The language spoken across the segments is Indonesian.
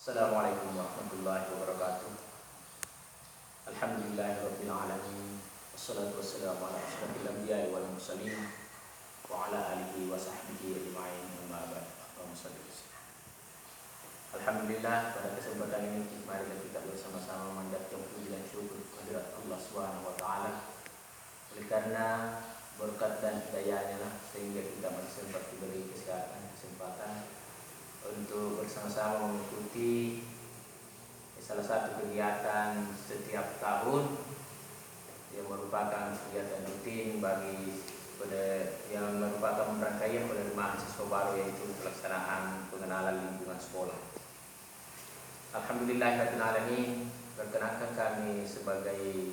Assalamualaikum warahmatullahi wabarakatuh. Alhamdulillahirabbil alamin. Wassalatu wassalamu ala asyrofil anbiya'i wal mursalin wa ala alihi wa sahbihi ajma'in. Amma ba'd. Alhamdulillah, pada kesempatan ini mari kita bersama-sama memanjatkan puji dan syukur kehadirat Allah Subhanahu wa taala. Oleh karena berkat dan hidayahnya lah sehingga kita masih sempat diberi kesempatan untuk bersama-sama mengikuti salah satu kegiatan setiap tahun yang merupakan kegiatan rutin bagi yang merupakan rangkaian penerimaan siswa baru, yaitu pelaksanaan pengenalan lingkungan sekolah. Alhamdulillahirabbil alamin, perkenankan kami sebagai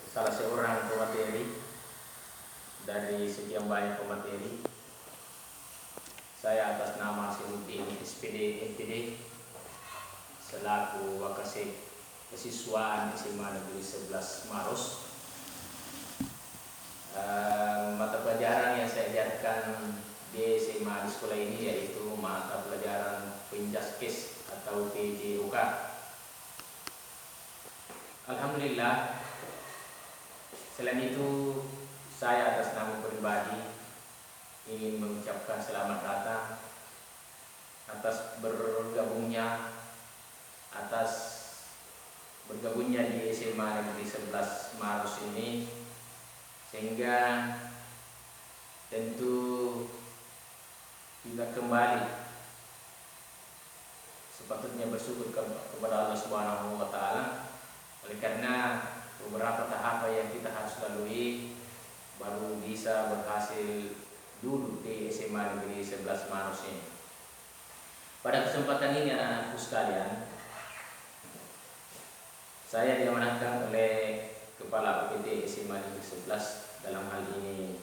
salah seorang pemateri dari sekian banyak pemateri. Saya atas nama Sinuddin SPD MPD selaku Wakasek Kesiswaan SMA Negeri 11 Maros. Mata pelajaran yang saya ajarkan di SMA di sekolah ini yaitu mata pelajaran Penjaskes atau PJOK. Alhamdulillah, selain itu saya atas nama pribadi ingin mengucapkan selamat datang atas bergabungnya di SMA Negeri 11 Maros ini, sehingga tentu kita kembali sepatutnya bersyukur kepada Allah Subhanahu wa taala, oleh karena beberapa tahapan yang kita harus lalui baru bisa berhasil duduk di SMA Negeri 11 Maros ini. Pada kesempatan ini anak-anakku sekalian, saya diamanahkan oleh Kepala UPT SMA Negeri 11, dalam hal ini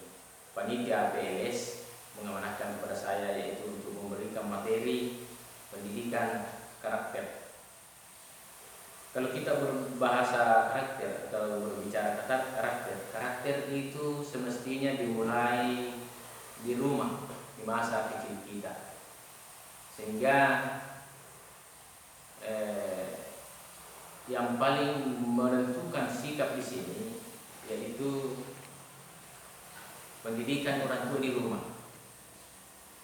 Panitia PLS, mengamanahkan kepada saya yaitu untuk memberikan materi pendidikan karakter. Kalau kita berbahasa karakter atau berbicara kata karakter itu semestinya dimulai di rumah, di masa kecil kita, sehingga yang paling menentukan sikap di sini yaitu pendidikan orang tua di rumah.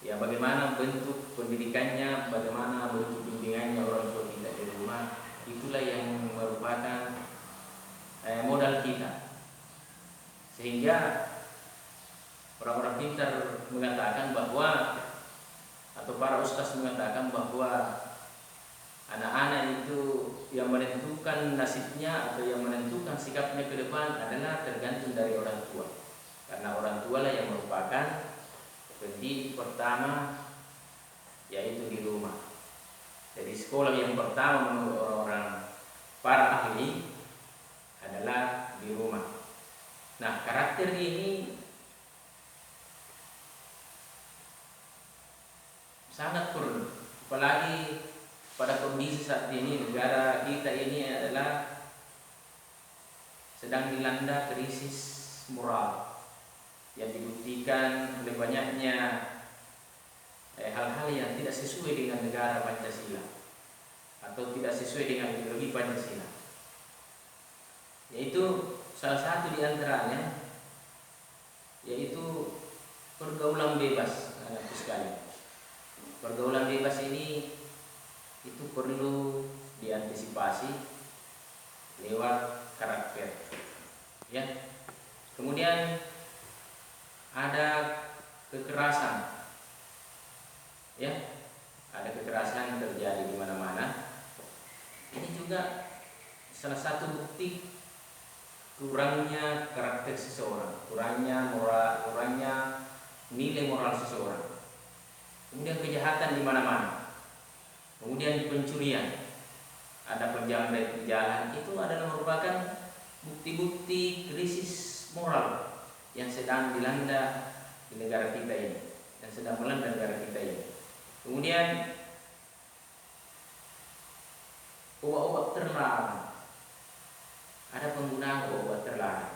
Ya, bagaimana bentuk pendidikannya, bagaimana bentuk bimbingannya orang tua kita di rumah, itulah yang merupakan modal kita. Sehingga orang-orang pintar mengatakan bahwa, atau para ustaz mengatakan bahwa anak-anak itu yang menentukan nasibnya atau yang menentukan sikapnya ke depan adalah tergantung dari orang tua. Karena orang tua lah yang merupakan pendidik pertama, yaitu di rumah. Jadi sekolah yang pertama menurut orang-orang para ahli adalah di rumah. Nah, karakter ini sangat perlu, apalagi pada kondisi saat ini negara kita ini adalah sedang dilanda krisis moral yang dibuktikan oleh banyaknya hal-hal yang tidak sesuai dengan negara Pancasila atau tidak sesuai dengan ideologi Pancasila. Yaitu salah satu di antaranya yaitu pergaulan bebas, anakku sekalian. Pergaulan bebas ini itu perlu diantisipasi lewat karakter. Ya. Kemudian ada kekerasan. Ya, ada kekerasan terjadi di mana-mana. Ini juga salah satu bukti kurangnya karakter seseorang, kurangnya moral, kurangnya nilai moral seseorang. Kemudian kejahatan di mana-mana. Kemudian pencurian, ada penjamret di jalan, itu adalah merupakan bukti-bukti krisis moral yang sedang dilanda di negara kita ini, yang sedang melanda negara kita ini. Kemudian obat-obat terlarang, ada penggunaan obat terlarang.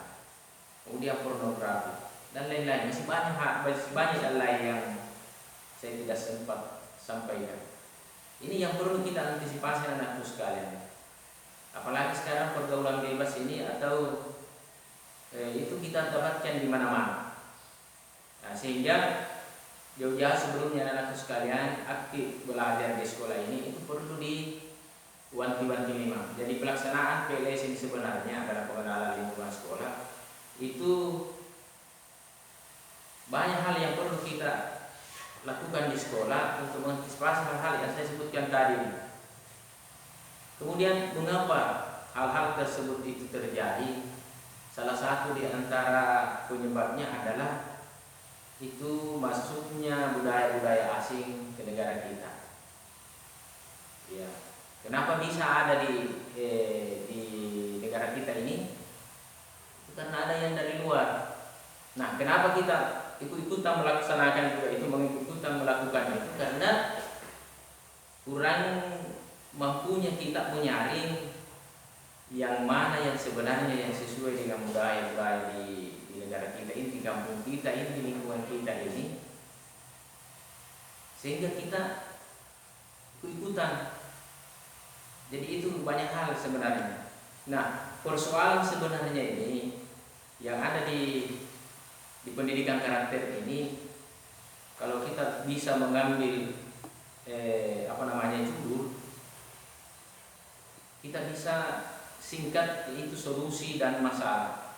Kemudian pornografi, dan lain-lain. Masih banyak hal lain yang saya tidak sempat sampaikan. Ini yang perlu kita antisipasi anakku sekalian. Apalagi sekarang pergaulan bebas ini atau itu kita dapatkan di mana-mana. Nah, sehingga jauh-jauh sebelumnya anakku sekalian aktif belajar di sekolah ini itu perlu diwanti-wanti memang. Jadi pelaksanaan PLS ini sebenarnya adalah pengenalan lingkungan sekolah. Itu banyak hal yang perlu kita lakukan di sekolah untuk mengantisipasi hal-hal yang saya sebutkan tadi. Kemudian mengapa hal-hal tersebut itu terjadi? Salah satu di antara penyebabnya adalah itu masuknya budaya-budaya asing ke negara kita. Ya, kenapa bisa ada di negara kita ini? Itu karena ada yang dari luar. Nah, kenapa kita ikut-ikutan melaksanakan juga itu, mengikut-ikutan melakukan itu? Karena kurang mampunya kita menyaring yang mana yang sebenarnya yang sesuai dengan budaya-budaya di negara kita ini, di kampung kita ini, di lingkungan kita ini, sehingga kita ikut-ikutan. Jadi itu banyak hal sebenarnya. Nah, persoalan sebenarnya ini yang ada di pendidikan karakter ini, kalau kita bisa mengambil judul, kita bisa singkat, yaitu solusi dan masalah.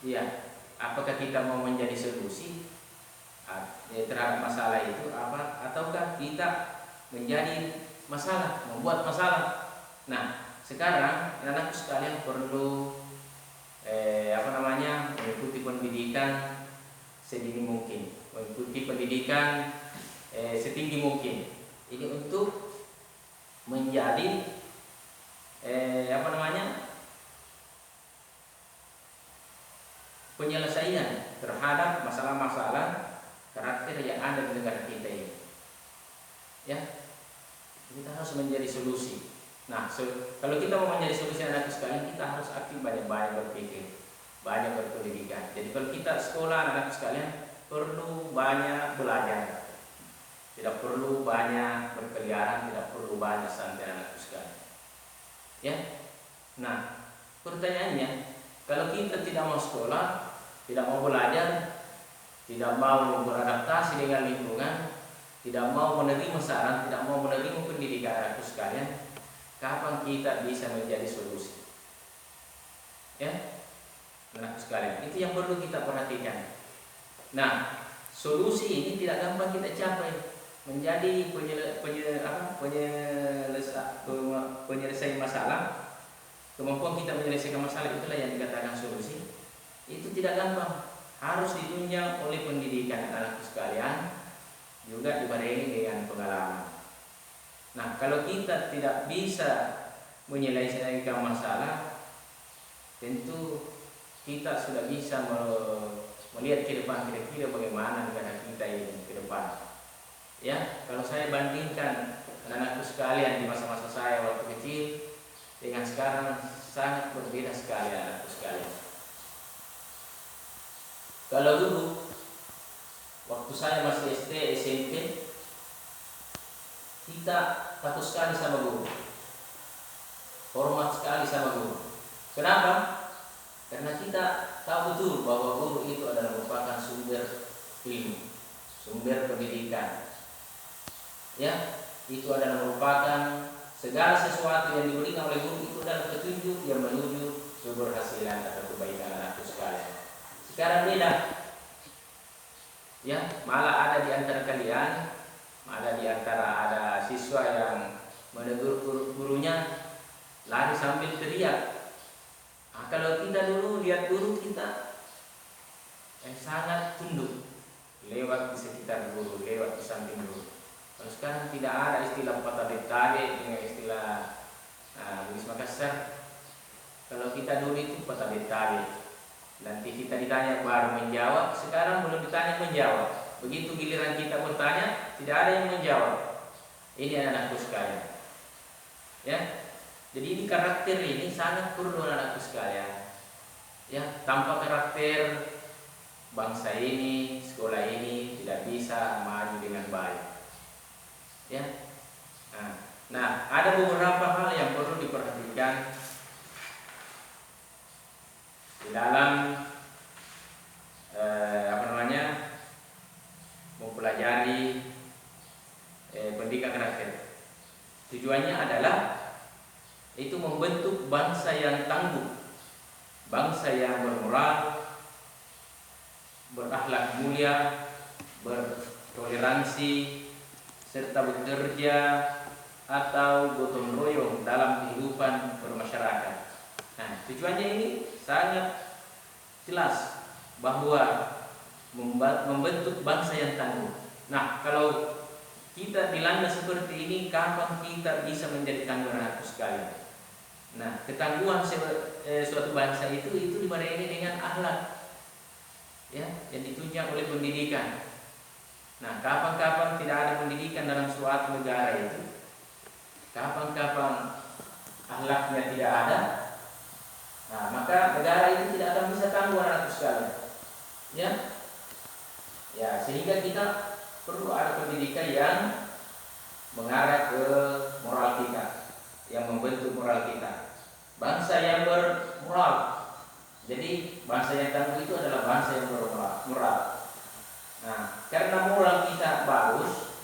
Ya, apakah kita mau menjadi solusi terhadap masalah itu, ataukah kita menjadi masalah, membuat masalah? Nah, sekarang anak-anakku sekalian perlu mengikuti pendidikan sedini mungkin, mengikuti pendidikan setinggi mungkin. Ini untuk menjadi penyelesaian terhadap masalah-masalah karakter yang ada di negara kita ini. Ya, kita harus menjadi solusi. Nah, kalau kita mau menjadi solusi anak sekalian, kita harus aktif, banyak-banyak berpikir, banyak berpendidikan. Jadi kalau kita sekolah anak sekalian perlu banyak belajar, tidak perlu banyak berkeliaran, tidak perlu banyak santai anak sekalian. Ya, nah pertanyaannya, kalau kita tidak mau sekolah, tidak mau belajar, tidak mau beradaptasi dengan lingkungan, tidak mau menerima saran, tidak mau menerima pendidikan anak sekalian, kapan kita bisa menjadi solusi? Ya, anak sekalian, itu yang perlu kita perhatikan. Nah, solusi ini tidak gampang kita capai. Menjadi penyelesaian masalah, kemampuan kita menyelesaikan masalah, itulah yang dikatakan solusi. Itu tidak gampang, harus ditunjang oleh pendidikan anak sekalian, juga dibarengi dengan pengalaman. Nah, kalau kita tidak bisa menyelesaikan masalah, tentu kita sudah bisa melihat ke depan kira-kira bagaimana negara kita ini ke depan. Ya, kalau saya bandingkan anak-anakku sekalian di masa-masa saya waktu kecil dengan sekarang, sangat berbeda sekali anak-anakku sekalian. Kalau dulu waktu saya masih SD, SMP, kita takut sekali sama guru, hormat sekali sama guru. Kenapa? Karena kita tahu betul bahwa guru itu adalah merupakan sumber ilmu, sumber pendidikan. Ya, itu adalah merupakan segala sesuatu yang diberikan oleh guru itu adalah petunjuk yang menuju keberhasilan atau kebaikan anak sekalian. Sekarang beda. Ya, malah ada di antara kalian, ada siswa yang menegur gurunya lari sambil teriak. Nah, kalau kita dulu lihat guru kita sangat tunduk, lewat di sekitar guru, lewat di samping guru. Kalau sekarang tidak ada istilah patah-betade dengan istilah Luis Makassar. Kalau kita dulu itu patah-betade, nanti kita ditanya baru menjawab. Sekarang belum ditanya menjawab. Begitu giliran kita bertanya, tidak ada yang menjawab. Ini anak-anakku sekalian. Ya, jadi ini karakter ini sangat perlu anak-anakku sekalian. Ya, tanpa karakter bangsa ini, sekolah ini tidak bisa maju dengan baik. Ya. Nah, ada beberapa hal yang perlu diperhatikan di dalam mempelajari pendidikan karakter. Tujuannya adalah itu membentuk bangsa yang tangguh, bangsa yang bermoral, berakhlak mulia, bertoleransi, serta bekerja atau gotong royong dalam kehidupan bermasyarakat. Nah, tujuannya ini sangat jelas bahwa membentuk bangsa yang tangguh. Nah, kalau kita dilanda seperti ini, kapan kita bisa menjadi tangguh anak sekalian? Nah, ketangguhan suatu bangsa itu dibarengi dengan akhlak, ya, yang ditunjang oleh pendidikan. Nah, kapan-kapan tidak ada pendidikan dalam suatu negara itu, kapan-kapan akhlaknya tidak ada, nah, maka negara itu tidak akan bisa tangguh anak sekalian. Ya, sehingga kita perlu ada pendidikan yang mengarah ke moral kita, yang membentuk moral kita. Bangsa yang bermoral. Jadi bangsa yang tangguh itu adalah bangsa yang bermoral. Nah, karena moral kita bagus,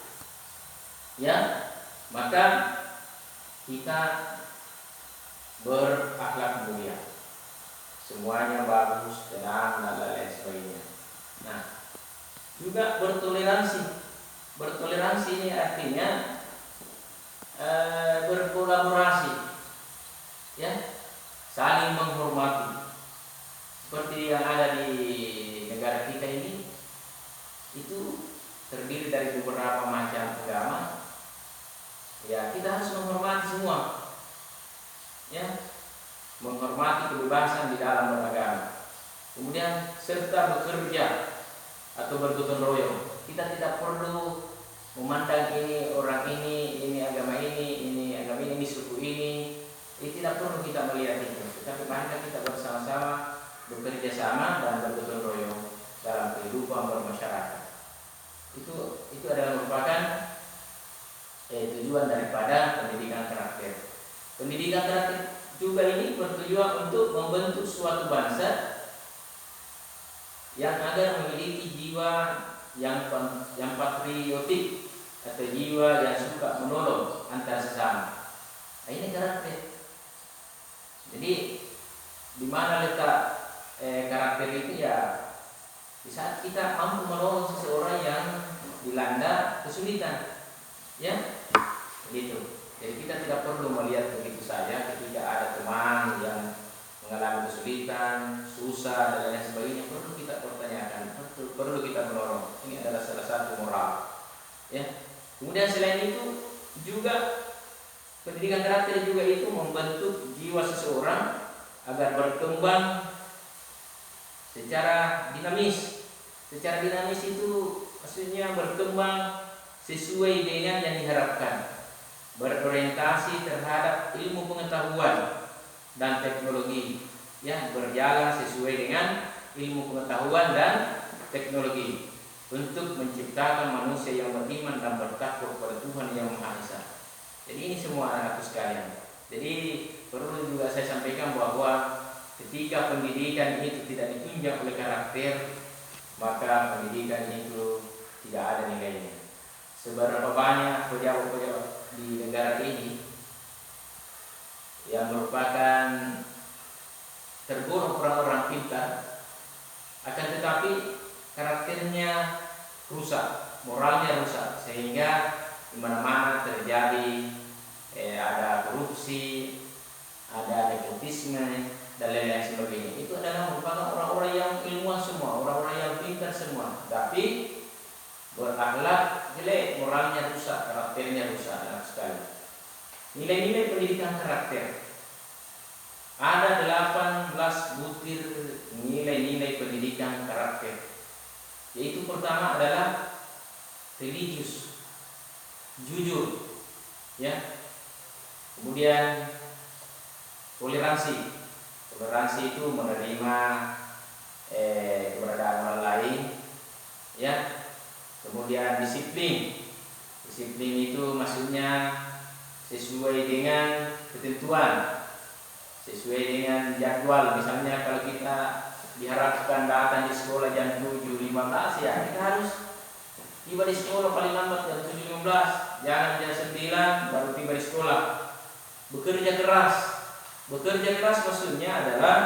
ya, maka kita berakhlak mulia. Semuanya bagus, tenang, dan lain sebagainya. Nah, juga bertoleransi. Bertoleransi ini artinya berkolaborasi, ya, saling menghormati. Seperti yang ada di negara kita ini, itu terdiri dari beberapa macam agama. Ya, kita harus menghormati semua, ya, menghormati kebebasan di dalam beragama. Kemudian serta bekerja atau bergotong royong. Kita tidak perlu memandang ini orang ini agama ini agama ini suku ini. Tidak perlu kita melihat itu. Tetapi mari kita bersama-sama bekerja sama dan bergotong royong dalam kehidupan bermasyarakat. Itu adalah merupakan tujuan daripada pendidikan karakter. Pendidikan karakter juga ini bertujuan untuk membentuk suatu bangsa yang agar memiliki jiwa yang patriotik atau jiwa yang suka menolong antar sesama. Nah, ini karakter. Jadi di mana letak karakter itu, ya di saat kita mampu menolong seseorang yang dilanda kesulitan, ya, begitu. Jadi kita tidak perlu melihat begitu saja ketika ada teman yang mengalami kesulitan, susah dan lain sebagainya, perlu kita pertanyakan, perlu kita menolong. Ini adalah salah satu moral, ya. Kemudian selain itu juga pendidikan karakter juga itu membentuk jiwa seseorang agar berkembang secara dinamis. Secara dinamis itu maksudnya berkembang sesuai dengan yang diharapkan, berorientasi terhadap ilmu pengetahuan dan teknologi, ya, berjalan sesuai dengan ilmu pengetahuan dan teknologi untuk menciptakan manusia yang beriman dan bertakwa kepada Tuhan yang Maha Esa. Jadi ini semua anak-anakku sekalian. Jadi perlu juga saya sampaikan bahwa ketika pendidikan itu tidak ditunjang oleh karakter, maka pendidikan itu tidak ada nilainya. Seberapa banyak pejabat-pejabat di negara ini yang merupakan tergolong orang-orang pintar, akan tetapi karakternya rusak, moralnya rusak, sehingga di mana-mana terjadi ada korupsi, ada nepotisme dan lain-lain sebagainya. Itu adalah merupakan orang-orang yang ilmuwan semua, orang-orang yang pintar semua, tapi berakhlak jelek, moralnya rusak, karakternya rusak, anak sekali. Nilai-nilai pendidikan karakter. Ada 18 butir nilai-nilai pendidikan karakter. Yaitu pertama adalah religius, jujur, ya. Kemudian toleransi. Toleransi itu menerima keberadaan orang lain, ya. Kemudian disiplin. Disiplin itu maksudnya sesuai dengan ketentuan, sesuai dengan jadwal. Misalnya kalau kita diharapkan datang di sekolah jam 7.15, ya kita harus tiba di sekolah paling lambat jam 7.15. Jangan jam 9 baru tiba di sekolah. Bekerja keras. Bekerja keras maksudnya adalah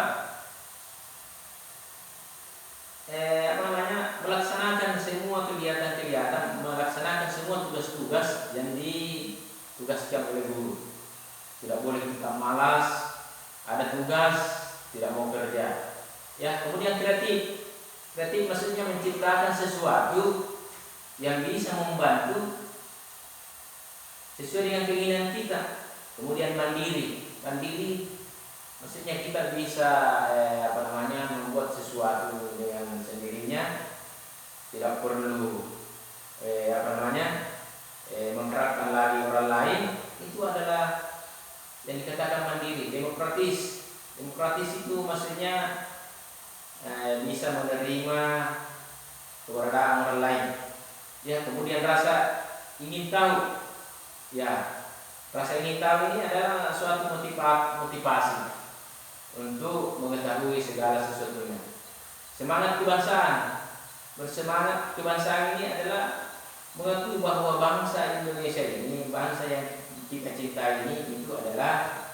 melaksanakan semua kegiatan-kegiatan, melaksanakan semua tugas-tugas yang ditugaskan oleh guru. Tidak boleh kita malas, ada tugas tidak mau kerja. Ya, kemudian kreatif. Kreatif maksudnya menciptakan sesuatu yang bisa membantu sesuai dengan keinginan kita. Kemudian mandiri. Mandiri maksudnya kita bisa membuat sesuatu dengan sendirinya, tidak perlu mengharapkan lagi orang lain. Itu adalah yang dikatakan mandiri. Demokratis. Demokratis itu maksudnya bisa menerima keberadaan orang lain. Ya, kemudian rasa ingin tahu. Ya, rasa ingin tahu ini adalah suatu motivasi untuk mengetahui segala sesuatunya. Semangat kebangsaan. Bersemangat kebangsaan ini adalah mengakui bahwa bangsa Indonesia ini, bangsa yang kita cintai ini, itu adalah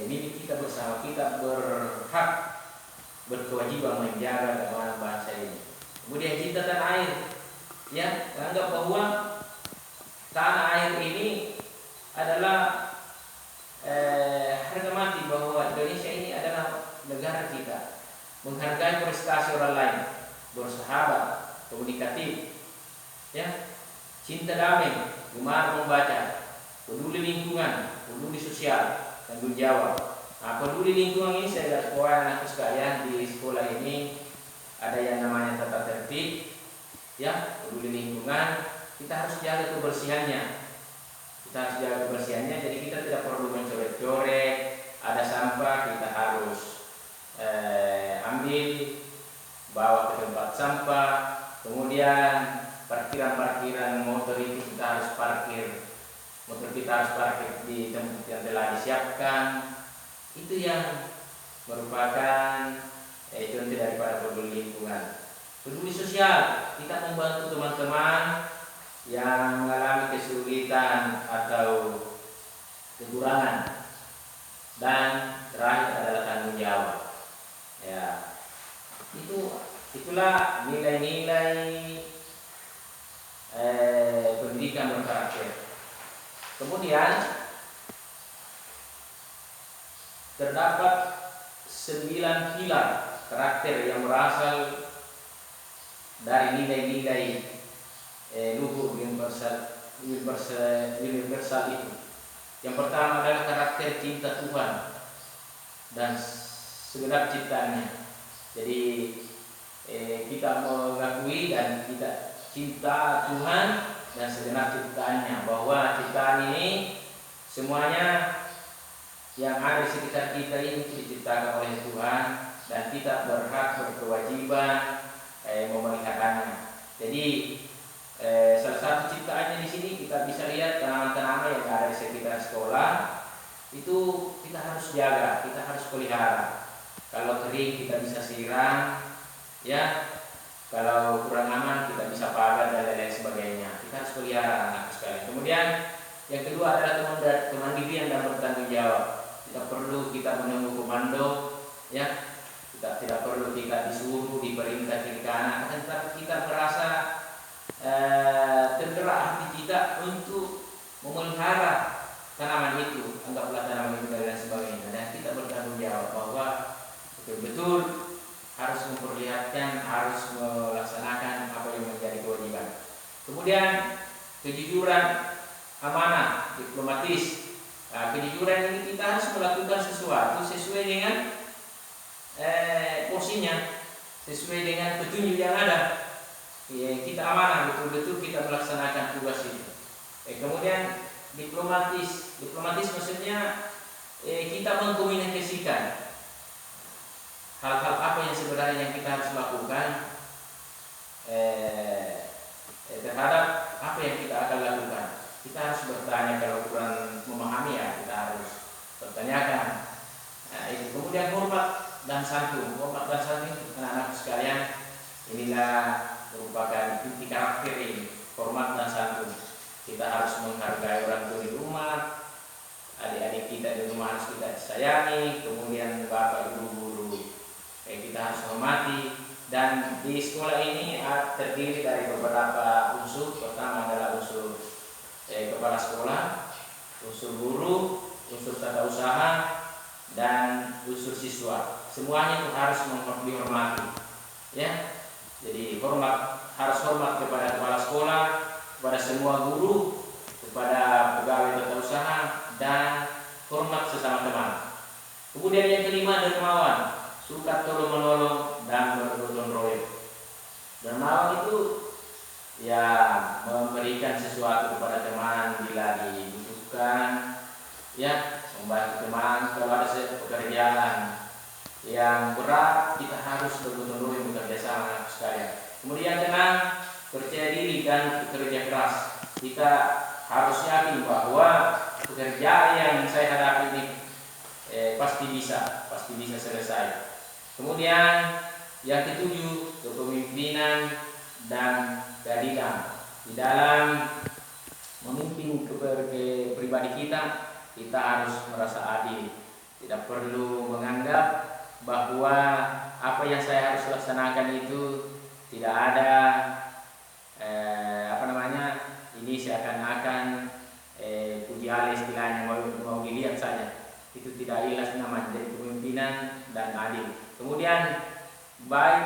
milik kita bersama. Kita berhak, berkewajiban menjaga keamanan bangsa ini. Kemudian cinta tanah air. Ya, anggap bahwa tanah air ini adalah harga mati, bahwa Indonesia ini adalah negara kita. Menghargai prestasi orang lain, bersahabat, komunikatif, ya, cinta damai, gemar membaca, peduli lingkungan, peduli sosial, tanggung jawab. Nah, peduli lingkungan ini saya garis bawahi anakku sekalian. Di sekolah ini ada yang namanya tata tertib, ya, peduli lingkungan. Kita harus jaga kebersihannya. Jadi kita tidak perlu mencoret-coret. Ada sampah kita harus ambil, bawa ke tempat sampah. Kemudian parkiran motor itu kita harus parkir. Motor kita harus parkir di tempat yang telah disiapkan. Itu yang merupakan contoh daripada peduli lingkungan. Peduli sosial, kita membantu teman-teman yang mengalami kesulitan atau kekurangan. Dan terakhir adalah tanggung jawab. Ya, itulah nilai-nilai pendidikan berkarakter. Kemudian terdapat 9 pilar karakter yang berasal dari nilai-nilai luhur universal itu. Yang pertama adalah karakter cinta Tuhan dan segenap ciptaannya. Jadi kita mengakui dan kita cinta Tuhan dan segenap ciptaannya, bahwa ciptaan ini semuanya yang ada di sekitar kita ini diciptakan oleh Tuhan dan kita berhak, berkewajiban memeliharanya. Jadi salah satu ciptaannya di sini kita bisa lihat tanaman-tanaman yang ada di sekitar sekolah itu kita harus jaga, kita harus pelihara. Kalau kering kita bisa siram, ya. Kalau kurang aman kita bisa pagar dan lain-lain sebagainya. Kita harus pelihara anak sekalian. Kemudian yang kedua adalah kemandirian dan bertanggung jawab. Tidak perlu kita menunggu komando, ya. Kita tidak perlu kita disuruh, diperintah kiri kanan, tetapi kita merasa tergerak hati kita untuk memelihara tanaman itu, anggaplah tanaman itu dan sebagainya. Dan kita bertanggung jawab bahwa betul-betul harus memperlihatkan, harus melaksanakan apa yang menjadi kewajiban. Kemudian kejujuran, amanah, diplomatis. Nah, kejujuran ini kita harus melakukan sesuatu sesuai dengan porsinya, sesuai dengan petunjuk yang ada. Kita amanah, betul-betul kita melaksanakan tugas itu. Kemudian diplomatis. Diplomatis maksudnya kita mengkomunikasikan hal-hal apa yang sebenarnya yang kita harus lakukan terhadap apa yang kita akan lakukan. Kita harus bertanya, kalau kurang memahami ya kita harus bertanyakan. Nah, itu kemudian hormat dan santun. Hormat dan santun, anak-anak sekalian, inilah merupakan inti karakter ini. Hormat dan santun. Kita harus menghargai orang tua di rumah, adik-adik kita di rumah harus kita sayangi, kemudian bapak ibu guru kita harus hormati. Dan di sekolah ini terdiri dari beberapa unsur. Pertama adalah unsur kepala sekolah, unsur guru, unsur tata usaha, dan unsur siswa. Semuanya itu harus dihormati, ya. Jadi harus hormat kepada kepala sekolah, kepada semua guru, kepada pegawai tata usaha, dan hormat sesama teman. Kemudian yang kelima, dermawan, suka tolong menolong dan bergotong royong. Dermawan itu ya memberikan sesuatu kepada teman bila dibutuhkan, ya, membantu teman. Kalau ada pekerjaan yang berat, kita harus bergotong royong bekerja sama sekalian. Kemudian tenang, percaya diri, dan bekerja keras. Kita harus yakin bahwa pekerjaan yang saya hadapi ini pasti bisa selesai. Kemudian yang ketujuh, kepemimpinan dan keadilan. Di dalam memimpin pribadi kita harus merasa adil. Tidak perlu menganggap bahwa apa yang saya harus laksanakan itu tidak ada ini seakan-akan puji alis istilahnya mau dilihat saja. Itu tidak jelas namanya. Jadi kepemimpinan dan adil. Kemudian baik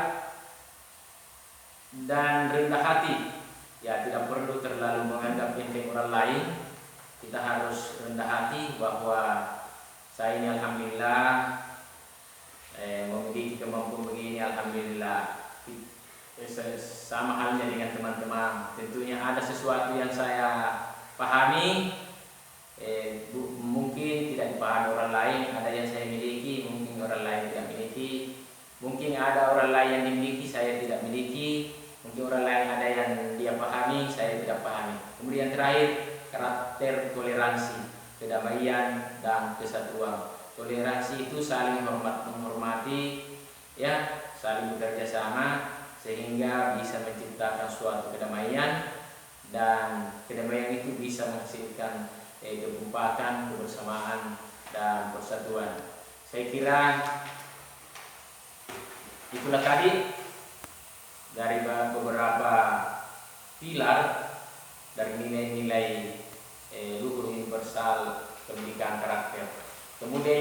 dan rendah hati. Ya, tidak perlu terlalu menganggap enteng orang lain. Kita harus rendah hati bahwa saya ini alhamdulillah memiliki kemampuan begini, alhamdulillah. Sama halnya dengan teman-teman. Tentunya ada sesuatu yang saya pahami, mungkin tidak dipahami orang lain. Ada yang saya miliki, mungkin orang lain tidak miliki. Mungkin ada orang lain yang dimiliki, saya tidak miliki. Mungkin orang lain ada yang dia pahami, saya tidak pahami. Kemudian terakhir, karakter toleransi, kedamaian, dan kesatuan. Toleransi itu saling menghormati, ya, saling bekerja sama, sehingga bisa menciptakan suatu kedamaian, dan kedamaian itu bisa menghasilkan kekompakan, kebersamaan, dan persatuan. Saya kira itulah tadi dari beberapa pilar dari nilai-nilai luhur universal pendidikan karakter. Kemudian